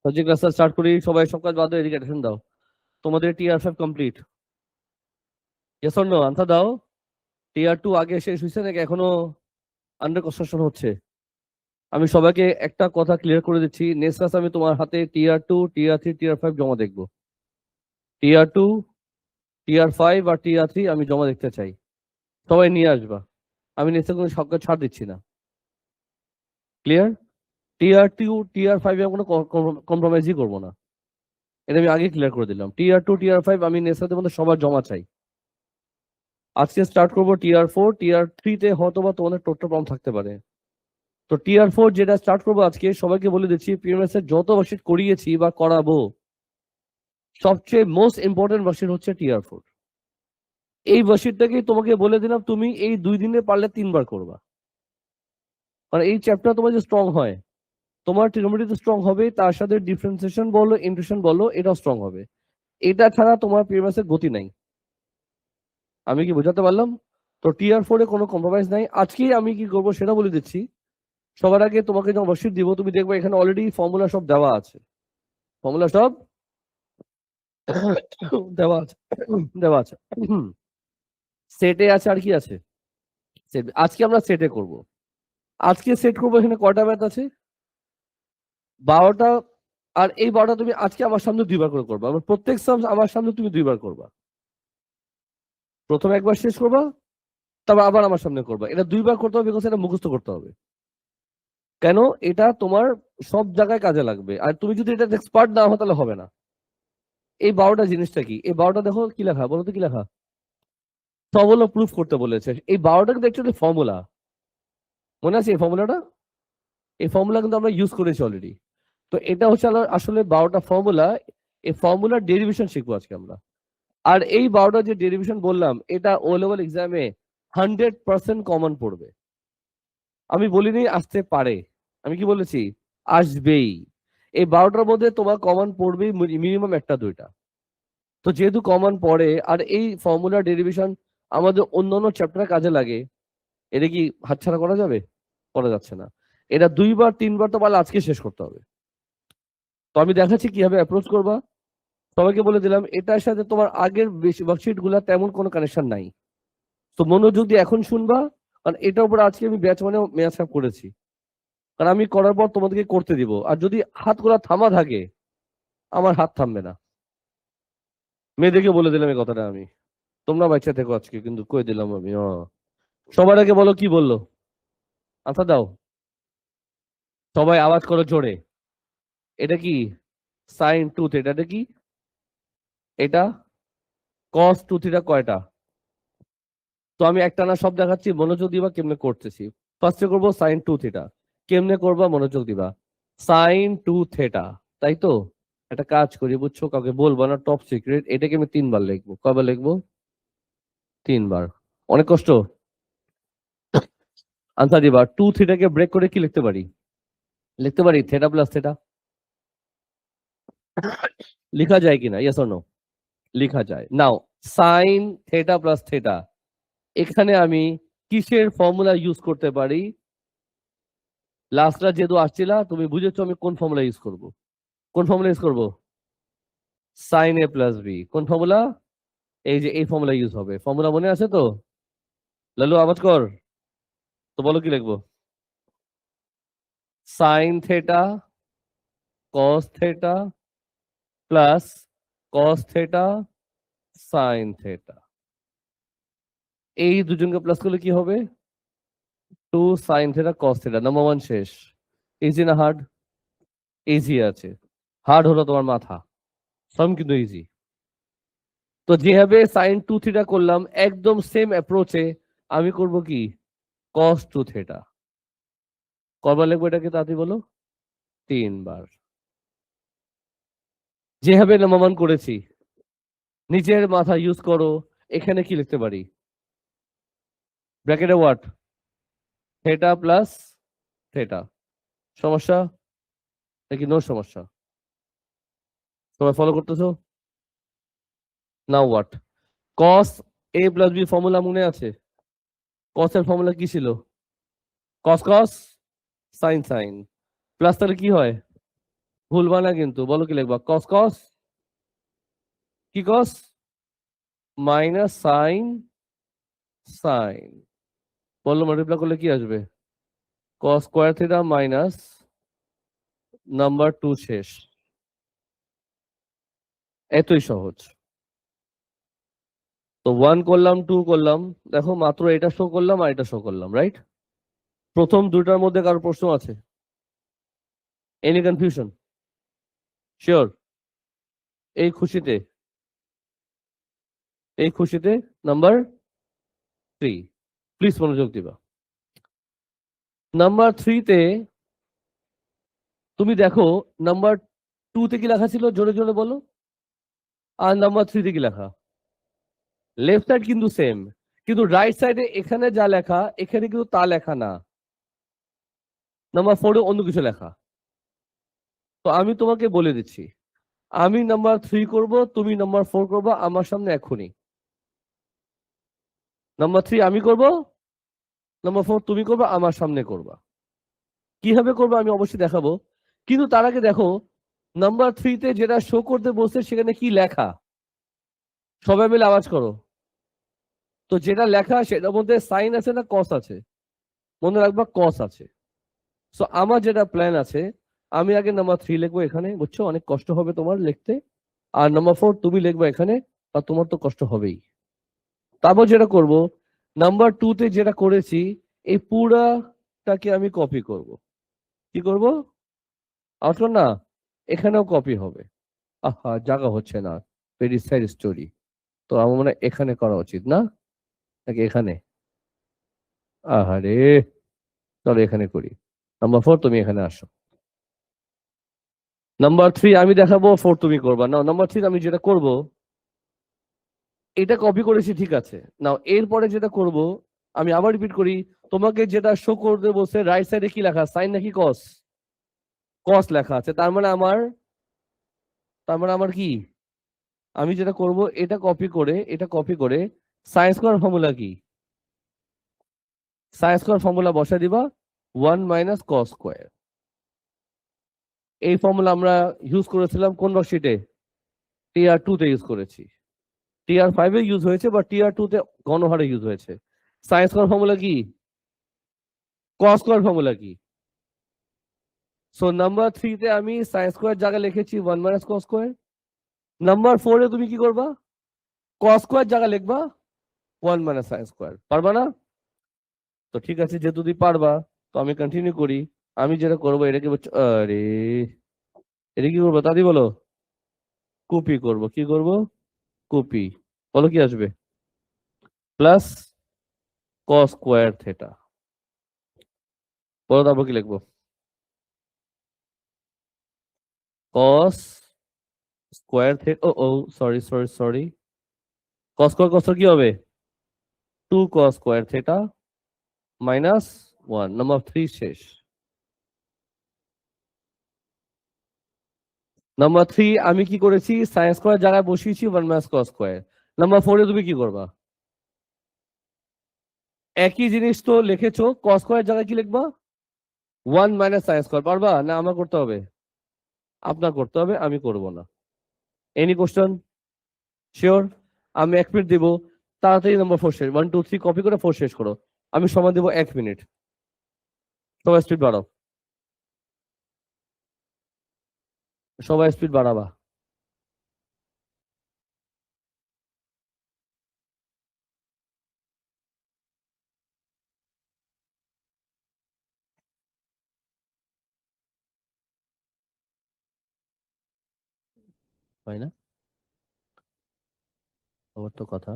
আজকে ক্লাসটা স্টার্ট করি। সবাই সব কাজ বাদ দিয়ে এদিকে অ্যাটেনশন দাও। তোমাদের TR 5 complete? Yes or no answer দাও। টিআর 2 আগে শেষ হয়েছে নাকি এখনো আন্ডার কনস্ট্রাকশন হচ্ছে? আমি সবাইকে একটা কথা ক্লিয়ার করে দিচ্ছি, নেক্সট ক্লাস আমি তোমার হাতে টিআর 2, টিআর 3, টিআর 5 জমা দেখবো। টিআর 2, টিআর 5 আর টিআর 3 আমি জমা দেখতে চাই। সবাই নিয়ে আসবা। আমি নেক্সট কোনো সবকে ছাড় দিচ্ছি না। ক্লিয়ার? টিআর 2, টিআর 5 এ কোনো কম্প্রোমাইজই করবো না। এটা আমি আগে ক্লিয়ার করে দিলাম। টিআর 2, টিআর 5 আমি নেক্সটের মধ্যে সবার জমা চাই। আজকে স্টার্ট করবো টিআর 4, টিআর 3 হয়তো বা তোমাদের টোটাল প্রবলেম থাকতে পারে। তো টিআর 4 যেটা স্টার্ট করবো আজকে, সবাইকে বলে দিচ্ছি পিএমএস এর যত ওয়ার্কশিট করিয়েছি বা করাবো, সবচেয়ে মোস্ট ইম্পর্টেন্ট ওয়ার্কশিট হচ্ছে টিআর 4। এই ওয়ার্কশিটটাকে তোমাকে বলে দিলাম, তুমি এই 2 দিনে পারলে 3 বার করবা। মানে এই চ্যাপ্টার তোমার যে স্ট্রং হয়, তোমার ট্রিগোনোমেট্রি স্ট্রং হবে, তার সাথে ডিফারেন্সিয়েশন বলো, ইন্টিগ্রেশন বলো, এটাও স্ট্রং হবে। এটা ছাড়া তোমার পিএমএস এর গতি নাই। আমি কি বোঝাতে পারলাম? তো টিআর 4 এ কোনো কম্প্রোমাইজ নাই। আজকে আমি কি করবো সেটা বলে দিচ্ছি। সবার আগে তোমাকে যখন ওয়ার্কশিট দিব, তুমি দেখবে এখানে অলরেডি ফর্মুলা সব দেওয়া আছে। ফর্মুলা সব দেওয়া আছে, দেওয়া আছে। সেটে আছে, আর কি আছে? সেট। আজকে আমরা সেটে করব। আজকে সেট করবো। এখানে কয়টা ম্যাথ আছে? 12টা। আর এই 12টা তুমি আজকে আমার সামনে 2 বার করে করবা। প্রত্যেক সাম আমার সামনে তুমি 2 বার করবা। প্রথম একবার শেষ করবা, তারপর আবার আমার সামনে করবা। এটা 2 বার করতে হবে, বিকজ এটা মুখস্থ করতে হবে। কেন? এটা তোমার সব জায়গায় কাজে লাগবে। আর তুমি যদি এটা এক্সপার্ট না হও তাহলে হবে না। এই 12টা জিনিসটা কি? এই 12টা দেখো কি লেখা, বলো তো কি লেখা? সব হলো প্রুফ করতে বলেছে। এই 12টা কিন্তু অ্যাকচুয়ালি ফর্মুলা। মনে আছে এই ফর্মুলাটা? এই ফর্মুলা কিন্তু আমরা ইউজ করেছি অলরেডি। তো এটা হচ্ছে আসলে 12টা ফর্মুলা। এই ফর্মুলার ডেরিভেশন শিখবো আজকে আমরা। আর এই 12টা যে ডেরিভেশন বললাম, এটা ও লেভেল এক্সামে 100% কমন পড়বে। আমি বলিনি আসতে পারে, আমি কি বলেছি? আসবেই। এই 12টার মধ্যে তোমার কমন পড়বেই মিনিমাম একটা দুইটা। তো যেহেতু কমন পড়ে, আর এই ফর্মুলা ডেরিভেশন আমাদের অন্যান্য চ্যাপ্টারে কাজে লাগে, এটা কি হাতছাড়া করা যাবে? করা যাচ্ছে না। এটা 2 বার 3 বার তো পারলে আজকে শেষ করতে হবে। তো আমি দেখাচ্ছি কিভাবে অ্যাপ্রোচ করবা। সবাইকে বলে দিলাম, এটার সাথে তোমার আগের ওয়ার্কশিট গুলা তেমন কোনো কানেকশন নাই। তো মনোযোগ দিয়ে এখন শুনবা, কারণ এটার উপর আজকে আমি ব্যাচ মানে ম্যাচ আপ করেছি। কারণ আমি করার পর তোমাদেরকে করতে দিব। আর যদি হাত করা থামা থাকে, আমার হাত থামবে না। মেয়েদেরকে বলে দিলাম এই কথাটা আমি। তোমরা বাচ্চা থেকো আজকে, কিন্তু কই দিলাম আমি। সবার আগে বলো কি বললো, আচ্ছা দাও। সবাই আওয়াজ করো জোরে। এটা কি? sin 2 theta. এটা কি? এটা cos 2 থিটা কয়টা? তো আমি একটা না সব দেখাচ্ছি, মনোযোগ দিবা কেমনে করতেছি। ফার্স্টে করবো sin 2 থিটা। কেমনে করবা? মনোযোগ দিবা। sin 2 থিটা, তাই তো? একটা কাজ করি, বুঝছো, কাউকে বলবো না, টপ সিক্রেট। এটাকে আমি 3 বার লিখবো। কয়বার লিখবো? 3 বার। অনেক কষ্ট? আনসার দিবা। 2 থিটাকে ব্রেক করে কি লিখতে পারি? লিখতে পারি থিটা প্লাস থিটা। লিখা যায় কিনা? Yes or no? লিখা যায়। Now sine theta plus theta, এখানে আমি কিসের ফর্মুলা ইউজ করতে পারি? লাস্টটা যেহেতু আসছিলা, তুমি বুঝেছো আমি কোন ফর্মুলা ইউজ করব। কোন ফর্মুলা ইউজ করব? সাইন এ প্লাস বি। কোন ফর্মুলা? এই যে এই ফর্মুলা ইউজ হবে। ফর্মুলা মনে আছে তো? লালু আওয়াজ কর। তো বলো কি লিখবো? Sine theta cos theta plus cos theta sine theta. এই দুজনকে প্লাস করলে কি হবে? 2 sine theta cos theta. Number 1 শেষ। ইজি না হার্ড? ইজি আছে। হার্ড হলো তোমার মাথা। সব কিন্তু ইজি। তো যেভাবে sin 2 থিটা করলাম, একদম সেম অ্যাপ্রোচে আমি করব কি? cos 2 theta. কয়বার লিখবো এটাকে তাড়াতাড়ি বলো? 3 বার। যেভাবে নামান করেছি, নিজের মাথা ইউজ করো। এখানে কি লিখতে পারি? ব্র্যাকেটে হোয়াট? Theta plus theta. সমস্যা নাকি নো সমস্যা? সবাই ফলো করতেছো? Now what? cos a plus B formula মনে আছে? cos এর ফর্মুলা কি ছিল? cos cos sin sin plus, তাহলে কি হয়? ভুলবা না কিন্তু, বলো কি লিখবা? কস কস কি কস মাইনাস সাইন সাইন, বললো মাল্টিপ্লাই করলে কি আসবে? Cos square theta minus number 2 শেষ। এতই সহজ। তো 1 করলাম, 2 করলাম, দেখো মাত্র এটা শো করলাম আর এটা শো করলাম, রাইট? প্রথম দুটার মধ্যে কারো প্রশ্ন আছে? Any confusion? শিওর? এই খুশিতে, এই খুশিতে নাম্বার 3, প্লিজ মনোযোগ দিবা। নাম্বার 3 তে তুমি দেখো নাম্বার 2 তে কি লেখা ছিল, জোরে জোরে বলো। আর নাম্বার 3 তে কি লেখা? লেফট সাইড কিন্তু সেম, কিন্তু রাইট সাইডে এখানে যা লেখা এখানে কিন্তু তা লেখা না। নাম্বার 4 এ অন্য কিছু লেখা। তো আমি তোমাকে বলে দিচ্ছি, আমি নাম্বার 3 করব, তুমি নাম্বার 4 করবা আমার সামনে এখনই। নাম্বার 3 আমি করব, নাম্বার 4 তুমি করবা আমার সামনে করবা। কিভাবে করবো আমি অবশ্যই দেখাবো, কিন্তু তার আগে দেখো নাম্বার 3 তে যেটা শো করতে বলছে সেখানে কি লেখা, সবাই মিলে আওয়াজ করো। তো যেটা লেখা সেটার মধ্যে সাইন আছে না কস আছে? মনে রাখবা কস আছে। সো আমার যেটা প্ল্যান আছে, আমি আগে নাম্বার 3 লিখবো এখানে, বুঝছো? অনেক কষ্ট হবে তোমার লিখতে। আর নাম্বার 4 তুমি লিখবা এখানে, আর তোমার তো কষ্ট হবেই। তারপর যেটা করব, নাম্বার 2 তে যেটা করেছি এই পুরাটাকে আমি কপি করব। কি করব? আসো না, এখানেও কপি হবে। আহা, জায়গা হচ্ছে না, ভেরি স্যাড স্টোরি। তো আমার মনে হয় এখানে করা উচিত না, নাকি এখানে? আহারে, চলো এখানে করি। নাম্বার 4 তুমি এখানে আসো। নাম্বার 3 আমি দেখাবো, 4 তুমি করবা না। নাম্বার 3 আমি যেটা করব, এটা কপি করেছি ঠিক আছে, নাও এরপরে যেটা করব আমি আবার রিপিট করি। তোমাকে যেটা শো করতে বলছে রাইট সাইডে কি লেখা, সাইন নাকি কস? কস লেখা আছে, তার মানে আমার কি, আমি যেটা করব এটা কপি করে, এটা কপি করে সাইন স্কয়ার ফর্মুলা কি? সাইন স্কয়ার ফর্মুলা বসাই দিবা, 1 মাইনাস কস স্কয়ার। এই ফর্মুলা আমরা ইউজ করেছিলাম কোন ওয়ার্কশিটে? টিআর 2 তে ইউজ করেছি। টিআর 5 এ ইউজ হয়েছে বা টিআর 2 তে গণহারে ইউজ হয়েছে। সাইন স্কয়ার ফর্মুলা কি? কস স্কয়ার ফর্মুলা কি? সো নাম্বার 3 তে আমি সাইন স্কয়ার জায়গায় লিখেছি 1 মাইনাস কস স্কয়ার। নাম্বার 4 এ তুমি কি করবা? কস স্কয়ার জায়গায় লিখবা 1 মাইনাস সাইন স্কয়ার। পারবা না? তো ঠিক আছে, যেহেতু তুমি পারবা তো আমি কন্টিনিউ করি। আমি যেটা করবো এটাকে আরে, এটা কি করবো দাদি বলো? কপি করব। কি করব? কপি। বলো কি আসবে? Plus cos square theta. বলো তারপর কি লিখবো? কস স্কয়ার থেটা, ও ও sorry sorry sorry, cos square cos কি হবে? 2 cos square theta minus 1, number 3 শেষ। নাম্বার 3 আমি কি করেছি, সাইন স্কয়ার জায়গায় বসিয়েছি 1 মাইনাস কস স্কয়ার। নাম্বার 4 এ তুমি কি করবা? একই জিনিস তো লিখেছো, কস স্কয়ার জায়গায় কি লিখবা? 1 মাইনাস সাইন স্কয়ার। পারবা না? আমার করতে হবে? আপনার করতে হবে, আমি করব না। Any question? শিওর? আমি 1 মিনিট দিব, তাড়াতাড়ি নাম্বার 4 শেষ। 1 2 3 কপি করে 4 শেষ করো। আমি সময় দেব 1 মিনিট। সবাই স্পিড বাড়াও, সবাই স্পিড বাড়াবা। হয় না? আমার তো কথা।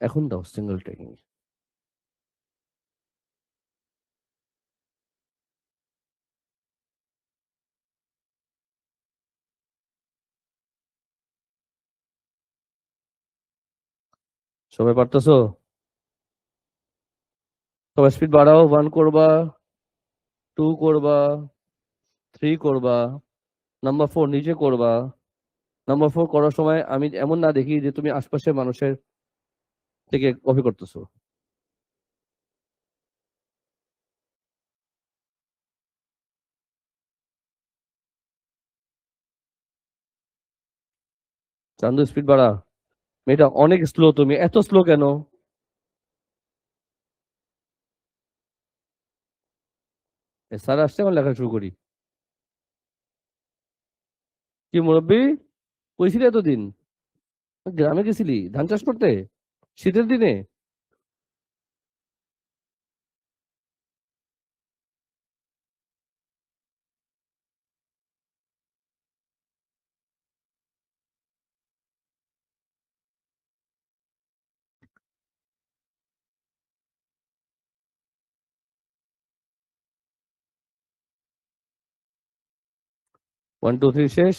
এখন দাও সিঙ্গেল টেকিং। সবাই পারতেছো? সবাই স্পিড বাড়াও। 1 করবা, 2 করবা, 3 করবা, নাম্বার 4 নিচে করবা, নাম্বার 4 করার সময় আমি এমন না দেখি যে তুমি আশপাশের মানুষের থেকে কপি করতেছো। চান্দু স্পিড বাড়া। মেয়েটা অনেক স্লো, তুমি এত স্লো কেন? স্যার আসছে, আমার লেখা শুরু করি। কি মুরব্বী, কইছিলি এতদিন? গ্রামে গেছিলি ধান চাষ করতে শীতের দিনে? 1 2 3 শেষ।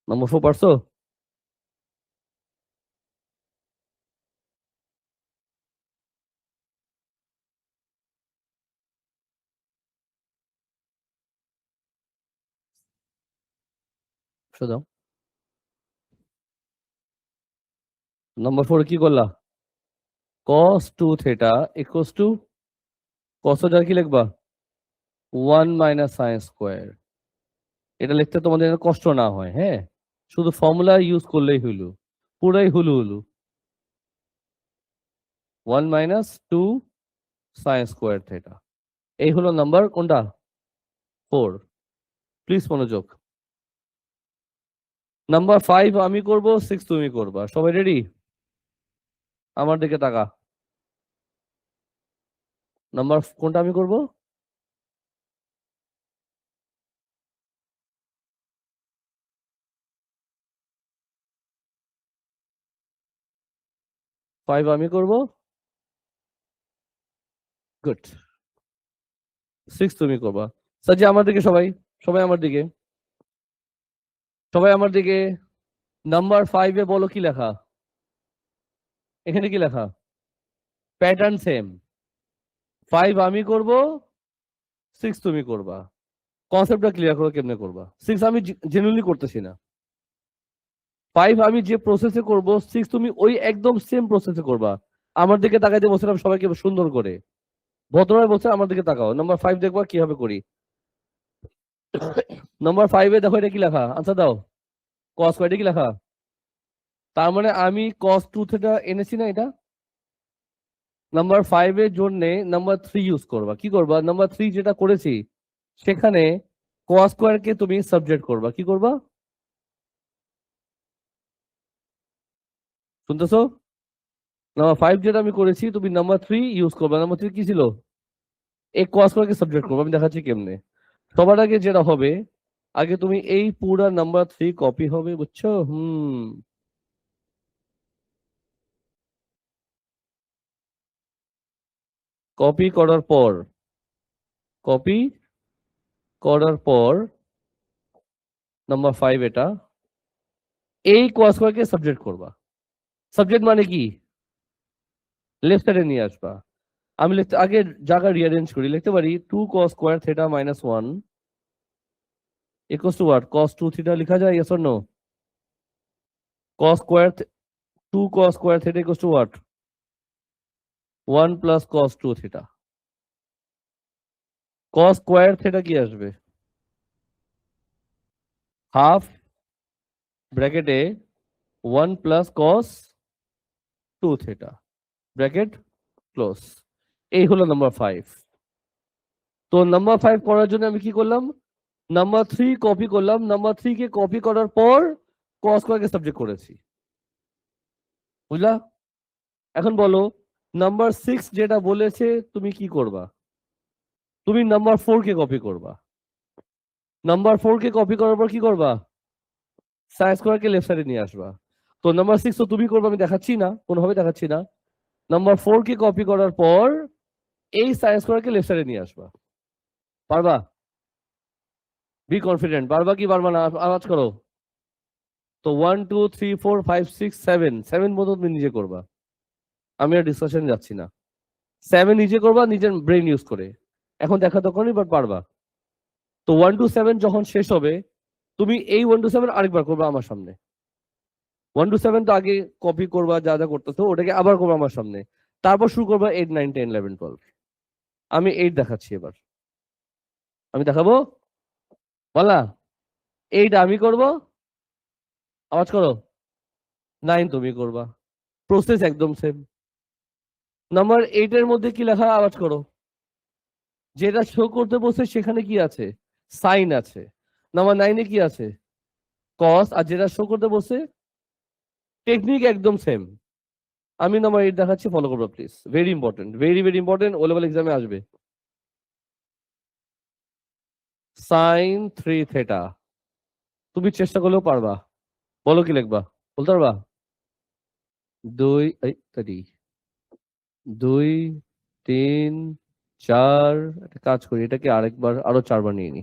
নাম্বার 4 পারছো? দাও। নাম্বার 4 কি করলা? cos 2 theta equals two cos কি লিখবা? 1 মাইনাস সাইন স্কোয়ার। এটা লিখতে তোমাদের যেন কষ্ট না হয়, হ্যাঁ? শুধু ফর্মুলা ইউজ করলেই হইলো, পুরাই Hulu Hulu. 1 minus 2 sine square theta, এই হলো নাম্বার কোনটা? 4। প্লিজ মনোযোগ। নাম্বার 5 আমি করব, 6 তুমি করবা। সবাই রেডি? আমার দিকে তাকা। নাম্বার কোনটা আমি করব? 5 আমি করব। গুড। 6 তুমি করবা। সাজি আমার দিকে সবাই, সবাই আমার দিকে, সবাই আমার দিকে। নাম্বার 5 এ বলো কি লেখা? এখানে কি লেখা? Pattern same. 5 আমি করব, 6 তুমি করবা। কনসেপ্টটা ক্লিয়ার করো কেমনে করবা। 6 আমি জেনুইনলি করতেছি না। 5 আমি যে প্রসেসে করব, 6 তুমি ওই একদম সেম প্রসেসে করবা। আমার দিকে তাকাইতে বলছিলাম সবাইকে সুন্দর করে, ভদ্রভাবে বলছে আমার দিকে তাকাও। নাম্বার 5 দেখবা কিভাবে করি। নাম্বার 5 এ দেখো এটা কি লেখা, আনসার দাও। কস কয়টা কি লেখা? তার মানে আমি কস 2 থিটা এনেছি না এটা। নাম্বার 5 এর জন্য নাম্বার 3 ইউজ করবা। কি করবা? নাম্বার 3 যেটা করেছি সেখানে cos স্কয়ার কে তুমি সাবজেক্ট করবা। কি করবা? শুনতেছো? নাম্বার 5 যেটা আমি করেছি তুমি নাম্বার 3 ইউজ করবা। নাম্বার 3 কি ছিল? এই cos স্কয়ার কে সাবজেক্ট করবা। আমি দেখাচ্ছি কেমনে। সবার আগে যেটা হবে, আগে তুমি এই পুরা নাম্বার 3 কপি হবে, বুঝছো? কপি করার পর, কপি করার পর নাম্বার 5 এটা এই cos স্কয়ার কে সাবজেক্ট করবা। সাবজেক্ট মানে কি? লেফট সাইডে নিয়ে আসবা। আমি লিখতে আগে জায়গা রিঅ্যারেঞ্জ করি, লিখতে পারি 2 cos square theta minus 1 equals to what? cos 2 theta লিখা যায়, yes or no? cos square 2 cos square theta equals to what? 1 plus cos 2 theta. cos square theta কি আসবে? হাফ ব্র্যাকেটে 1 প্লাস cos 2 থিটা, ব্র্যাকেট ক্লোজ। এই হলো number 5। তো number 5 করার জন্য আমি কি করলাম? নাম্বার 3 কপি করলাম। নাম্বার 3 কে কপি করার পর cos স্কয়ার কে সাবজেক্ট করেছি। বুঝলা? এখন বলো, নাম্বার 6 যেটা বলেছে তুমি কি করবা? তুমি নাম্বার 4 কে কপি করবা। নাম্বার 4 কে কপি করার পর কি করবা? সায়েন্স স্কোয়ারকে লেফট সাইডে নিয়ে আসবা। তো নাম্বার 6 তো তুমি করবে, আমি দেখাচ্ছি না, কোনোভাবে দেখাচ্ছি না। নাম্বার 4 কে কপি করার পর এই সায়েন্স স্কোয়ারকে লেফট সাইডে নিয়ে আসবা। পারবা? Be confident. পারবা কি পারবা না আওয়াজ করো। তো 1 2 3 4 5 6 7 পর্যন্ত তুমি নিজে করবা, আমি আর ডিসকাশন যাচ্ছি না। 7 নিজে করবা নিজের ব্রেন ইউজ করে। এখন দেখা দরকারই, বাট পারবা। তো 1 to 7 যখন শেষ হবে, তুমি এই 1 to 7 আরেকবার করবা আমার সামনে। 1 to 7 তো আগে কপি করবা, যা যা করতেছো ওটাকে আবার করবা আমার সামনে। তারপর শুরু করবা 8 9 10 11 12। আমি 8 দেখাচ্ছি এবার। আমি দেখাবো, বলা 8 আমি করব, আওয়াজ করো। 9 তুমি করবা। প্রসেস একদম সেম। নাম্বার 8 এর মধ্যে কি লেখা আওয়াজ করো। যেটা শো করতে বসে সেখানে কি আছে? সাইন আছে। নাম্বার 9 এ কি আছে? কস। আর যেটা শো করতে বসে টেকনিক একদম সেম। আমি নাম্বার 8 দেখাচ্ছি, ফলো করবো please. Very important, very very important, O level এক্সামে আসবে। Sine 3 theta. তুমি চেষ্টা করলেও পারবা। বলো কি লিখবা, বলতে পারবা? 2 3 4। একটা কাজ করি, এটাকে আরেকবার আরো 4 বার নিয়ে নি।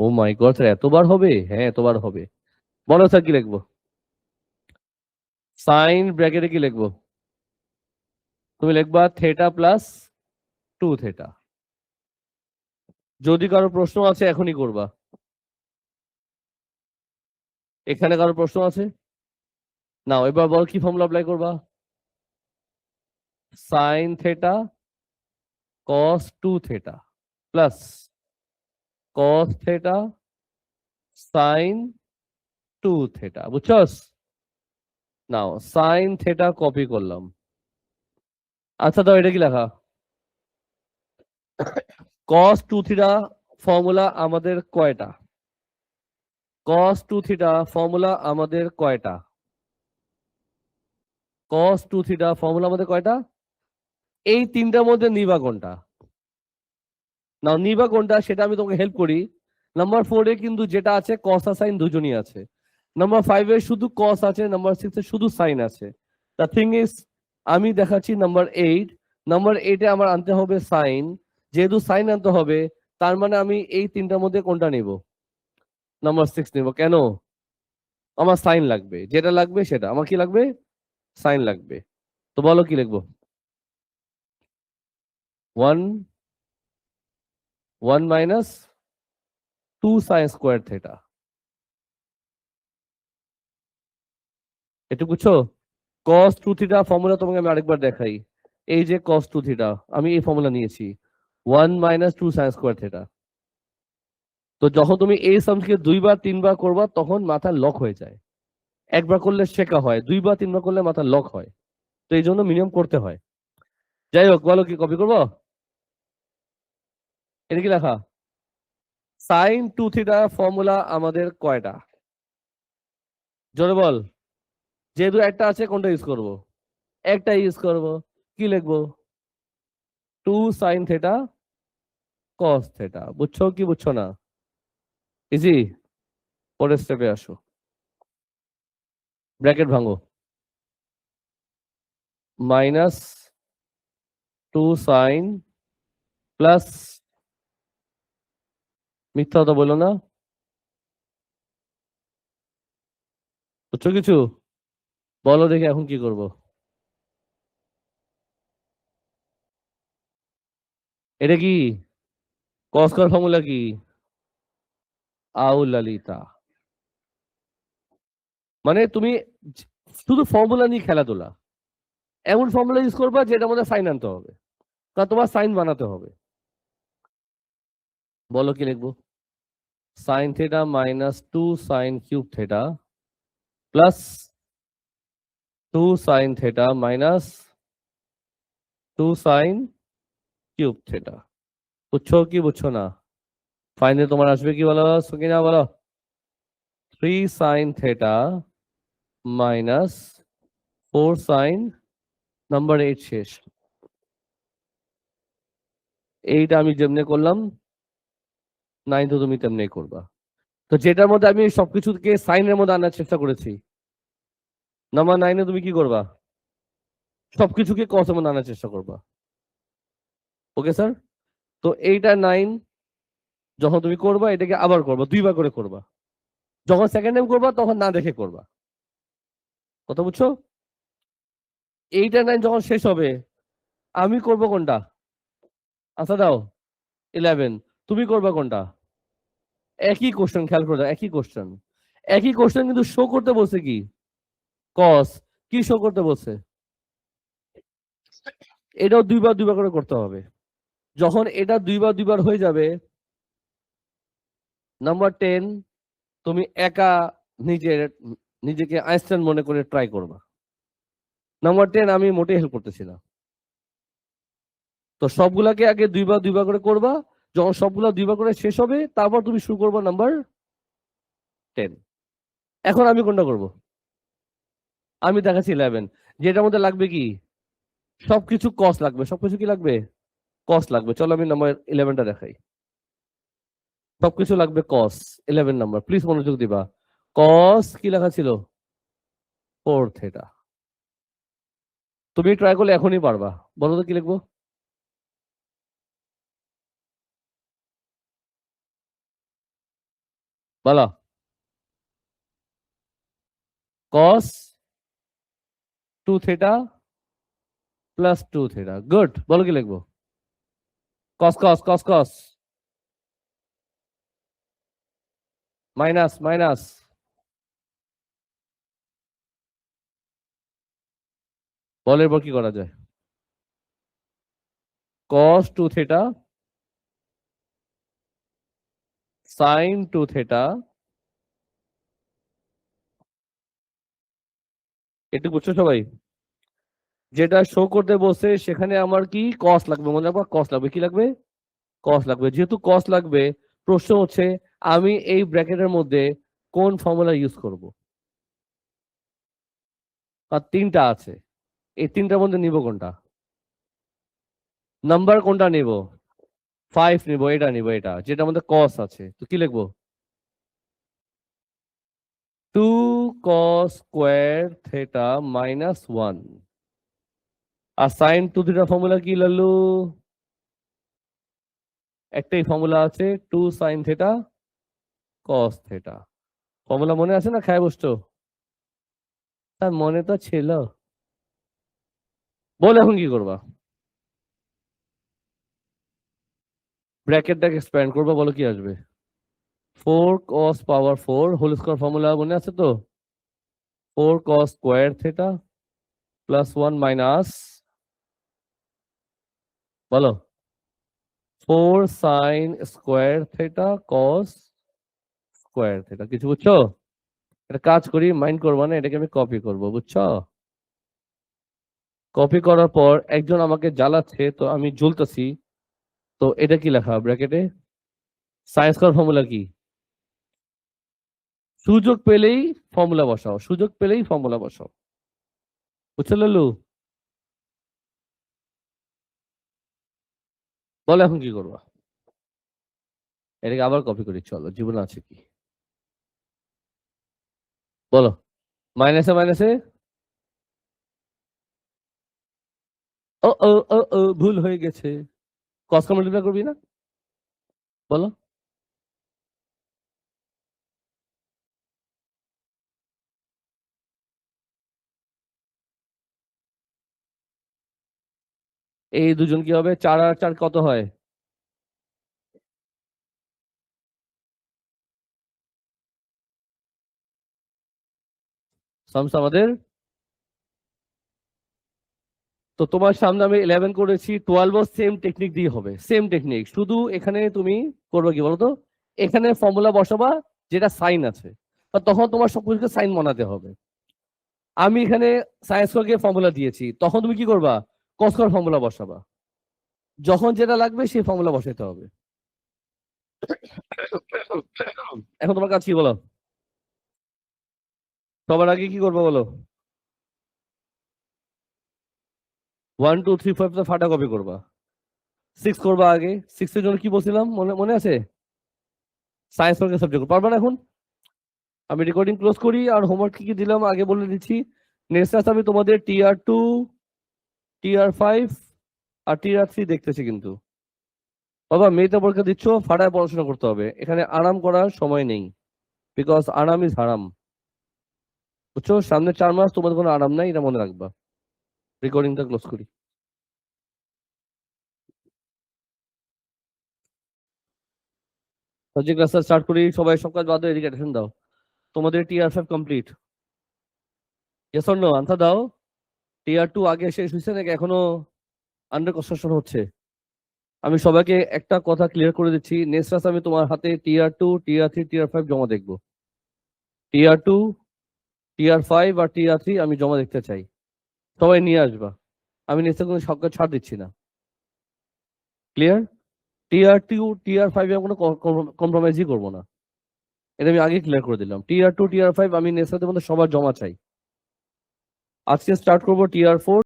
ও মাই গড, এতবার হবে? হ্যাঁ এতবার হবে। বলো স্যার কি লিখবো? সাইন ব্র্যাকেটে কি লিখবো? তুমি লিখবা থেটা প্লাস 2 থেটা। যদি কারো প্রশ্ন আছে এখনই করবা। এখানে কারো প্রশ্ন আছে? নাও এবার বল কি ফর্মুলা অ্যাপ্লাই করবা? সাইন থেটা কস 2 theta plus cos theta sign 2 theta. বুঝছস? নাও সাইন থেটা কপি করলাম। আচ্ছা দাও, এটা কি লেখা? কস 2 থিটা ফর্মুলা আমাদের কয়টা? কস 2 থিটা ফর্মুলা আমাদের কয়টা? কস 2 থিটা ফর্মুলা আমাদের কয়টা? এই তিনটার মধ্যে নিবা কোনটা? নাও নিবা কোনটা সেটা আমি তোমাকে হেল্প করি। নাম্বার 4 এ কিন্তু যেটা আছে কস আর সাইন দুজনই আছে। নাম্বার 5 এ শুধু কস আছে, নাম্বার 6 এ শুধু সাইন আছে। দ্য থিং ইজ, আমি দেখাচ্ছি নাম্বার 8। নাম্বার 8 এ আমার আনতে হবে সাইন। যেহেতু সাইন আনতে হবে, তার মানে আমি এই তিনটার মধ্যে কোনটা নিব? নাম্বার 6 নিব। কেন? আমার সাইন লাগবে, যেটা লাগবে সেটা আমার কি লাগবে? সাইন লাগবে। তো বলো কি লিখবো? 1 1 মাইনাস 2 সাইন স্কোয়ার থেটা। এটা বুঝছো? কস 2 থিটা ফর্মুলা তোমাকে আমি আরেকবার দেখাই। এই যে কস 2 থিটা, আমি এই ফর্মুলা নিয়েছি 1 মাইনাস 2 সাইন স্কোয়ার থিটা। তো যখন তুমি এই সামকে 2 বার 3 বার করবা তখন মাথা লক হয়ে যায়। একবার করলে শেখা হয়, 2 বার 3 বার করলে মাথা লক হয়। তো এই জন্য মিনিমাম করতে হয়। যাই হোক, বলো কি কপি করবো? এটা কি লেখা? সাইন 2 থিটা ফর্মুলা আমাদের কয়টা? জোরে বল। যেহেতু একটা আছে, কোনটা ইউজ করব? একটা ইউজ করব। কি লিখবো? 2 সাইন থেটা কস থেটা। বুঝছো কি বুঝছো না? ইজি। পরের স্টেপে আসো। ব্র্যাকেট ভাঙো। মাইনাস 2 সাইন প্লাস, মিথ্যা কথা বললো না। বুঝছো কিছু? বলো দেখি এখন কি করব। এটা কি? কস করার ফর্মুলা কি? আউলালিতা। মানে তুমি শুধু ফর্মুলা নিয়ে খেলাধুলা। এমন ফর্মুলা ইউজ করবা যেটা মধ্যে সাইন আনতে হবে, কারণ তোমার সাইন বানাতে হবে। বলো কি লিখবো? Sign theta minus 2 sine cube theta plus 2 sign theta minus 2 sine cube theta. বুঝছো কি বুঝছো না? ফাইনালি তোমার আসবে কি বলো সুকিনা, বলো। 3 sine theta minus 4 sine, number 8 শেষ। এইটা আমি যেমনি করলাম 9 তো তুমি তেমনি করবা। তো যেটার মধ্যে আমি সবকিছুকে সাইনের মধ্যে আনার চেষ্টা করেছি, নাম্বার 9 তুমি কি করবা? সবকিছুকে কসের মধ্যে আনার চেষ্টা করবা। Okay sir? তো এইটা 9 যখন তুমি করবা এটাকে আবার করবা, 2বার করে করবা। যখন সেকেন্ড টাইম করবা তখন না দেখে করবা। কথা বুঝছো? এইটা 9 যখন শেষ হবে আমি করব কোনটা? আচ্ছা দাও। 11 তুমি করবা কোনটা? একই কোশ্চেন, খেয়াল করে দাও, একই কোশ্চেন। একই কোশ্চেন কিন্তু শো করতে বলছে কি? কস। কি শো করতে বলছে? এটাও 2বার করে করতে হবে। যখন এটা 2বার হয়ে যাবে, নাম্বার 10 তুমি একা নিজের নিজেকে আইনস্টাইন মনে করে ট্রাই করবা। নাম্বার 10 আমি মোটেই হেল্প করতেছি না। তো সবগুলাকে আগে 2বার করে করবা। যখন সবগুলা 2বার করে শেষ হবে তারপর তুমি শুরু করবা নাম্বার 10। এখন আমি কোনটা করব? আমি দেখাচ্ছি 11, যেটার মধ্যে লাগবে কি? সবকিছু কস লাগবে। সবকিছু কি লাগবে? কস লাগবে। চলো আমি নাম্বার 11টা দেখাই। সবকিছু লাগবে কস। 11 নাম্বার, প্লিজ মনোযোগ দিবা। কস কি লেখা ছিল? 4 থিটা। তুমি ট্রাই করলে এখনই পারবা। বলো তো কি লিখবো? বলো। কস 2 থিটা প্লাস 2 থিটা। গুড। বলো কি লিখবো? কস কস কস কস মাইনাস মাইনাস। বলের পর কি করা যায়? কস 2 থিটা সাইন 2 থিটা। একটু বুঝছো সবাই? যেটা শো করতে বসে সেখানে আমার কি কস লাগবে, মনে রাখবা, কস লাগবে। কি লাগবে? কস লাগবে। যেহেতু কস লাগবে, প্রশ্ন হচ্ছে আমি এই ব্র্যাকেটের মধ্যে কোন ফর্মুলা ইউজ করব? আর 3টা আছে, এই 3টার মধ্যে নিব কোনটা? নাম্বার কোনটা নিব? 5 নিব। এটা নিব, এটা যেটার মধ্যে কস আছে। তো কি লিখবো? 2 cos স্কোয়ার থিটা মাইনাস 1। আর সাইন 2 থিটা ফর্মুলা কি লালু? একটাই ফর্মুলা আছে, 2 sine theta cos theta. Formula মনে আছে না? খায় বসছো? তার মনে তো ছিল। বল এখন কি করবা? ব্র্যাকেটটাকে এক্সপ্যান্ড করবা। বলো কি আসবে? 4 cos পাওয়ার 4 হোল স্কোয়ার ফর্মুলা মনে আছে তো? 4 cos square theta plus 1 minus, বলো, 4 sine square theta cos square theta. কিছু বুঝছো? একটা কাজ করি, মাইন্ড করবা না, এটাকে আমি কপি করব, বুঝছো? কপি করার পর একজন আমাকে জ্বালাচ্ছে তো আমি জ্বলতেছি। তো এটা কি লেখা ব্র্যাকেটে? সায়েন্স করার ফর্মুলা কি? সুযোগ পেলেই ফর্মুলা বসাও, সুযোগ পেলেই ফর্মুলা বসাও। বুঝছো লালু? বলো এখন কি করবা? এটাকে আবার কপি করি, চলো, জীবনে আছে কি? বলো। মাইনাসে মাইনাসে। ও ও ও ও ভুল হয়ে গেছে। কস মাল্টিপ্লাই করবি না? বলো। এই দুজন কি হবে? 4 আর 4 কত হয়? সামস আমাদের। তো তোমার সামনে আমি 11 করেছি, 12 সেম টেকনিক দিয়ে হবে, সেম টেকনিক। শুধু এখানে তুমি করবে কি বলতো? এখানে ফর্মুলা বসাবা যেটা সাইন আছে, তখন তোমার সবকিছুকে সাইন বানাতে হবে। আমি এখানে সায়েন্স স্কয়ারকে ফর্মুলা দিয়েছি, তখন তুমি কি করবা? কস স্কয়ার ফর্মুলা বসাবা। যখন যেটা লাগবে সেই ফর্মুলা বসাতে হবে। এখন তোমার কাজ কি বলো? সবার আগে কি করবো বলো? 1 2 3 4 তো ফাটা কপি করবা। 6 করবা আগে। 6 এর জন্য কি বলছিলাম, মনে মনে আছে? সায়েন্স ওয়ার্কের সাবজেক্ট পারবা না এখন? আমি রেকর্ডিং ক্লোজ করি আর হোমওয়ার্ক কি কি দিলাম আগে বলে দিচ্ছি। নেক্সট আমি তোমাদের Tier 2, Tier 5 আর Tier 3 দেখতেছি কিন্তু। বাবা মেয়েতে পরীক্ষা দিচ্ছ, ফাড়ায় পড়াশোনা করতে হবে, এখানে আরাম করার সময় নেই, বিকজ আরাম ইজ হারাম, বুঝছো? সামনে 4 মাস তোমাদের কোনো আরাম নাই, এটা মনে রাখবা। রেকর্ডিংটা ক্লোজ করি। সাবজেক্ট ক্লাস স্টার্ট করি, সবাই সব কাজ বাদ দিয়ে এদিকে অ্যাটেনশন দাও। তোমাদের Tier 5 complete? Yes or no answer দাও। Tier 2 আগে শেষ হয়েছে নাকি এখনো আন্ডার কনস্ট্রাকশন হচ্ছে? আমি সবাইকে একটা কথা ক্লিয়ার করে দিচ্ছি, নেক্সট ক্লাস আমি তোমার হাতে Tier 2, Tier 3, Tier 5 জমা দেখবো। Tier 2, Tier 5 আর Tier 3 আমি জমা দেখতে চাই, সবাই নিয়ে আসবা। আমি নেক্সট কোনো সবকে ছাড় দিচ্ছি না। ক্লিয়ার? Tier 2, Tier 5 এ কোনো কম্প্রোমাইজই করবো না, এটা আমি আগে ক্লিয়ার করে দিলাম। Tier 2, Tier 5 আমি নেক্সট মধ্যে সবার জমা চাই। আজকে স্টার্ট করবো Tier 4।